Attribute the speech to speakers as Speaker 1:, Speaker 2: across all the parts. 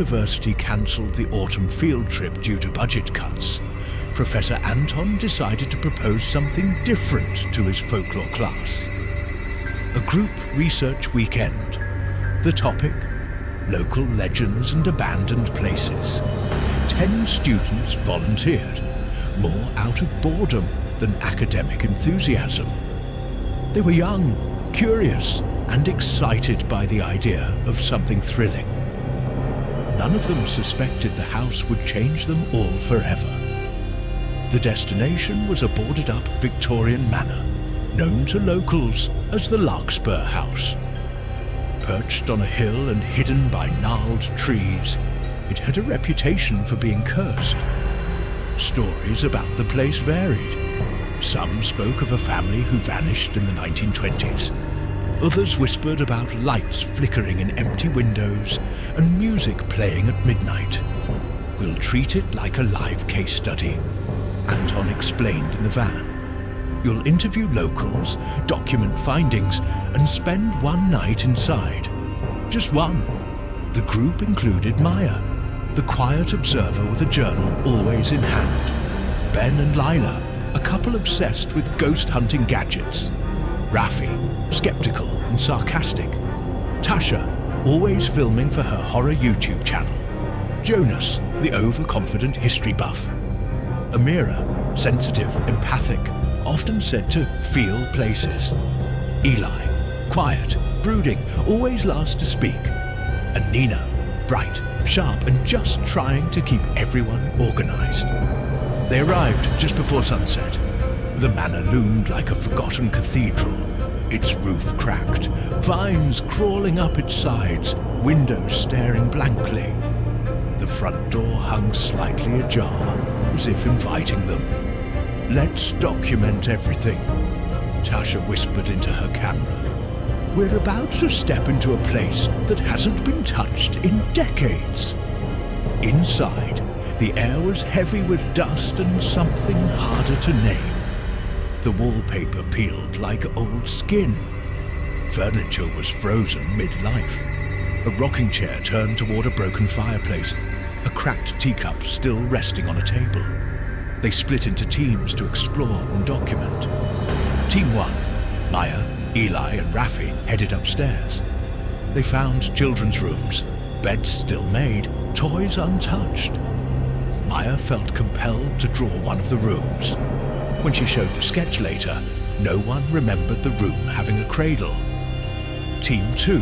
Speaker 1: university cancelled the autumn field trip due to budget cuts, Professor Anton decided to propose something different to his folklore class. A group research weekend. The topic? Local legends and abandoned places. 10 students volunteered, more out of boredom than academic enthusiasm. They were young, curious, and excited by the idea of something thrilling. None of them suspected the house would change them all forever. The destination was a boarded-up Victorian manor, known to locals as the Larkspur house. Perched on a hill and hidden by gnarled trees, it had a reputation for being cursed. Stories about the place varied. Some spoke of a family who vanished in the 1920s. Others whispered about lights flickering in empty windows and music playing at midnight. We'll treat it like a live case study, Anton explained in the van. You'll interview locals, document findings, and spend one night inside. Just one. The group included Maya, the quiet observer with a journal always in hand. Ben and Lila, a couple obsessed with ghost hunting gadgets. Raffi, skeptical and sarcastic. Tasha, always filming for her horror YouTube channel. Jonas, the overconfident history buff. Amira, sensitive, empathic, often said to feel places. Eli, quiet, brooding, always last to speak. And Nina, bright, sharp, and just trying to keep everyone organized. They arrived just before sunset. The manor loomed like a forgotten cathedral, its roof cracked, vines crawling up its sides, windows staring blankly. The front door hung slightly ajar, as if inviting them. "Let's document everything," Tasha whispered into her camera. "We're about to step into a place that hasn't been touched in decades." Inside, the air was heavy with dust and something harder to name. The wallpaper peeled like old skin. Furniture was frozen mid-life. A rocking chair turned toward a broken fireplace, a cracked teacup still resting on a table. They split into teams to explore and document. Team 1, Maya, Eli and Raffi, headed upstairs. They found children's rooms, beds still made, toys untouched. Maya felt compelled to draw one of the rooms. When she showed the sketch later, no one remembered the room having a cradle. Team 2,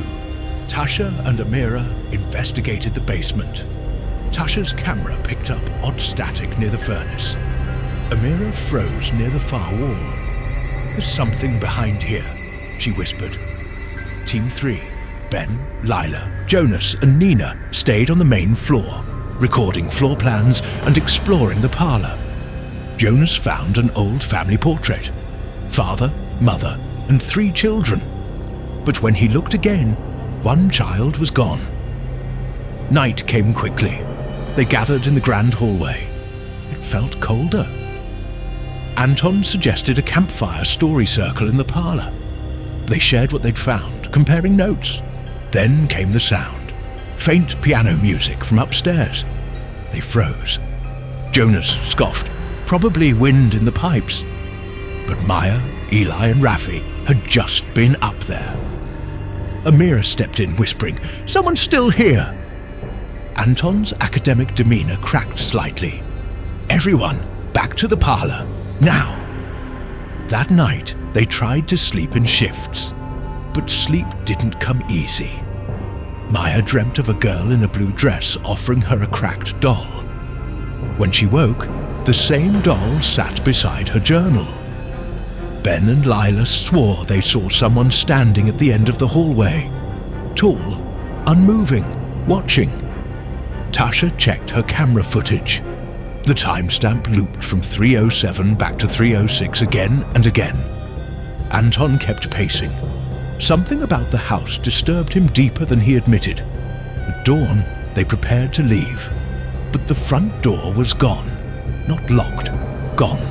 Speaker 1: Tasha and Amira, investigated the basement. Tasha's camera picked up odd static near the furnace. Amira froze near the far wall. "There's something behind here," she whispered. Team 3, Ben, Lila, Jonas and Nina stayed on the main floor, recording floor plans and exploring the parlor. Jonas found an old family portrait. Father, mother, and 3 children. But when he looked again, one child was gone. Night came quickly. They gathered in the grand hallway. It felt colder. Anton suggested a campfire story circle in the parlor. They shared what they'd found, comparing notes. Then came the sound. Faint piano music from upstairs. They froze. Jonas scoffed. Probably wind in the pipes. But Maya, Eli and Raffi had just been up there. Amira stepped in, whispering, "Someone's still here." Anton's academic demeanor cracked slightly. "Everyone, back to the parlor, now." That night, they tried to sleep in shifts, but sleep didn't come easy. Maya dreamt of a girl in a blue dress offering her a cracked doll. When she woke, the same doll sat beside her journal. Ben and Lila swore they saw someone standing at the end of the hallway. Tall, unmoving, watching. Tasha checked her camera footage. The timestamp looped from 3:07 back to 3:06 again and again. Anton kept pacing. Something about the house disturbed him deeper than he admitted. At dawn, they prepared to leave. But the front door was gone. Not locked. Gone.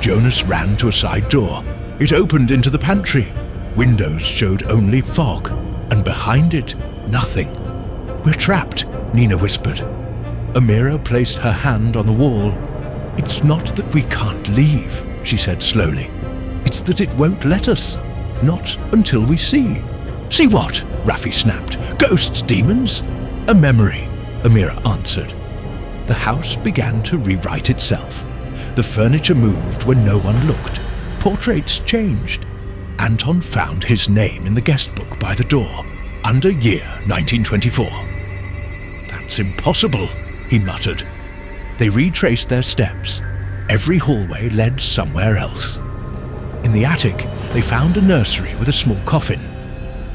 Speaker 1: Jonas ran to a side door. It opened into the pantry. Windows showed only fog, and behind it, nothing. "We're trapped," Nina whispered. Amira placed her hand on the wall. "It's not that we can't leave," she said slowly. "It's that it won't let us. Not until we see." "See what?" Raffi snapped. "Ghosts, demons?" "A memory," Amira answered. The house began to rewrite itself. The furniture moved when no one looked. Portraits changed. Anton found his name in the guest book by the door, under year 1924. "That's impossible," he muttered. They retraced their steps. Every hallway led somewhere else. In the attic, they found a nursery with a small coffin.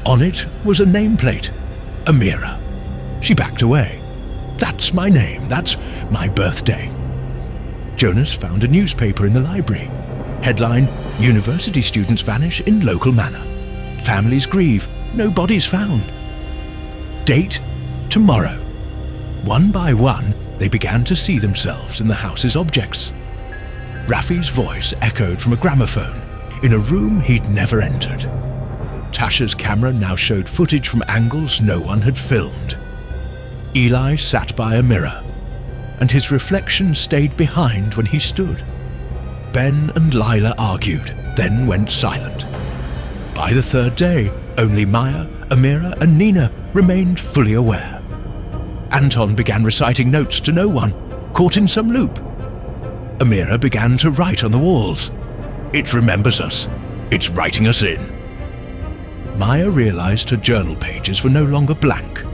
Speaker 1: On it was a nameplate, Amira. She backed away. "That's my name, that's my birthday." Jonas found a newspaper in the library. Headline, "University students vanish in local manor. Families grieve, no bodies found." Date, tomorrow. One by one, they began to see themselves in the house's objects. Raffi's voice echoed from a gramophone in a room he'd never entered. Tasha's camera now showed footage from angles no one had filmed. Eli sat by a mirror, and his reflection stayed behind when he stood. Ben and Lila argued, then went silent. By the third day, only Maya, Amira, and Nina remained fully aware. Anton began reciting notes to no one, caught in some loop. Amira began to write on the walls. "It remembers us. It's writing us in." Maya realized her journal pages were no longer blank.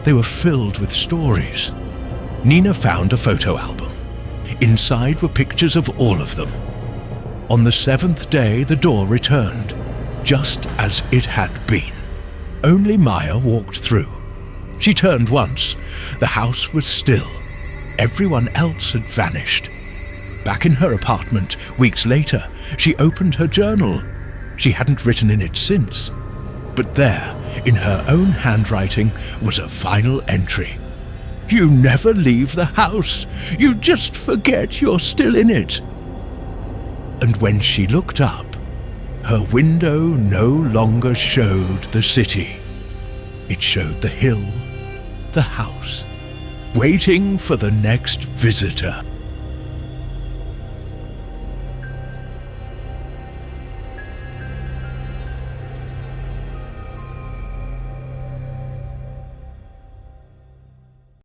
Speaker 1: They were filled with stories. Nina found a photo album. Inside were pictures of all of them. On the seventh day, the door returned, just as it had been. Only Maya walked through. She turned once. The house was still. Everyone else had vanished. Back in her apartment, weeks later, she opened her journal. She hadn't written in it since. But there, in her own handwriting, was a final entry. "You never leave the house. You just forget you're still in it." And when she looked up, her window no longer showed the city. It showed the hill, the house, waiting for the next visitor.